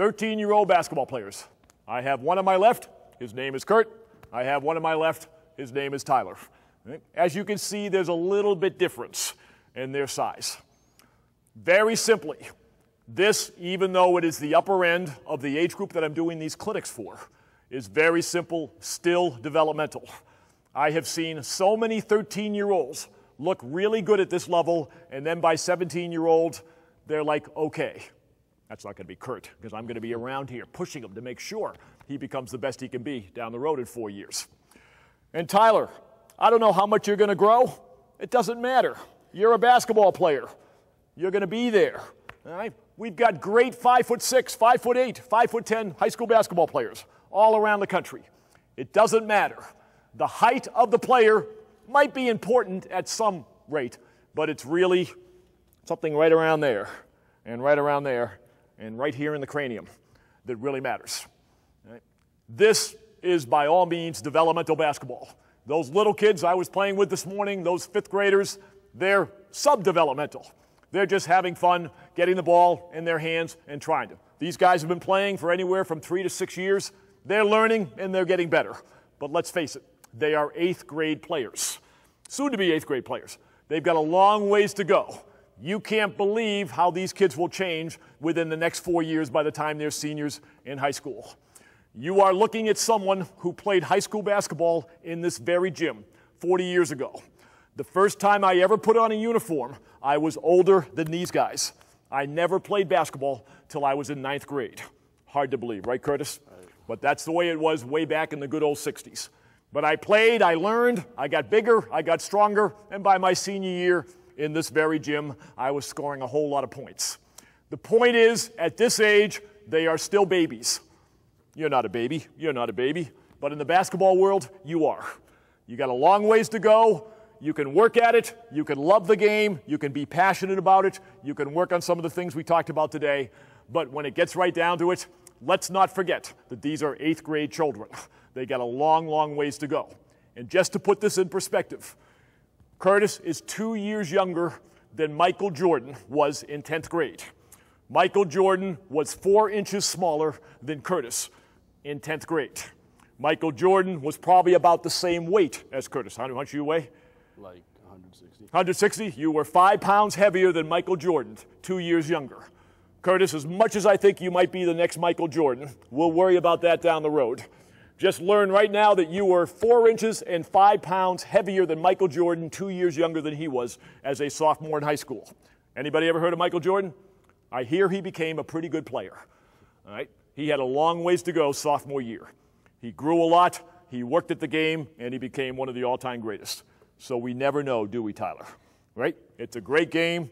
13-year-old basketball players. I have one on my left. His name is Kurt. I have one on my left. His name is Tyler. As you can see, there's a little bit difference in their size. Very simply, this, even though it is the upper end of the age group that I'm doing these clinics for, is very simple, still developmental. I have seen so many 13-year-olds look really good at this level, and then by 17-year-olds, they're like, okay. That's not going to be Kurt, because I'm going to be around here pushing him to make sure he becomes the best he can be down the road in 4 years. And Tyler, I don't know how much you're going to grow. It doesn't matter. You're a basketball player. You're going to be there. All right? We've got great 5'6", 5'8", 5'10" high school basketball players all around the country. It doesn't matter. The height of the player might be important at some rate, but it's really something right around there, and right around there, and right here in the cranium that really matters. Right? This is by all means developmental basketball. Those little kids I was playing with this morning, those fifth graders, they're subdevelopmental. They're just having fun, getting the ball in their hands and trying to. These guys have been playing for anywhere from 3 to 6 years. They're learning and they're getting better. But let's face it, they are 8th grade players, soon to be 8th grade players. They've got a long ways to go. You can't believe how these kids will change within the next 4 years by the time they're seniors in high school. You are looking at someone who played high school basketball in this very gym 40 years ago. The first time I ever put on a uniform, I was older than these guys. I never played basketball till I was in 9th grade. Hard to believe, right, Curtis? Right. But that's the way it was way back in the good old 60s. But I played, I learned, I got bigger, I got stronger, and by my senior year in this very gym, I was scoring a whole lot of points. The point is, at this age, they are still babies. You're not a baby, you're not a baby, but in the basketball world, you are. You got a long ways to go. You can work at it, you can love the game, you can be passionate about it, you can work on some of the things we talked about today, but when it gets right down to it, let's not forget that these are 8th grade children. They got a long, long ways to go. And just to put this in perspective, Curtis is 2 years younger than Michael Jordan was in 10th grade. Michael Jordan was 4 inches smaller than Curtis in 10th grade. Michael Jordan was probably about the same weight as Curtis. How much do you weigh? Like 160. 160? You were 5 pounds heavier than Michael Jordan, 2 years younger. Curtis, as much as I think you might be the next Michael Jordan, we'll worry about that down the road. Just learn right now that you were 4 inches and 5 pounds heavier than Michael Jordan, 2 years younger than he was as a sophomore in high school. Anybody ever heard of Michael Jordan? I hear he became a pretty good player. All right? He had a long ways to go sophomore year. He grew a lot, he worked at the game, and he became one of the all-time greatest. So we never know, do we, Tyler? Right? It's a great game.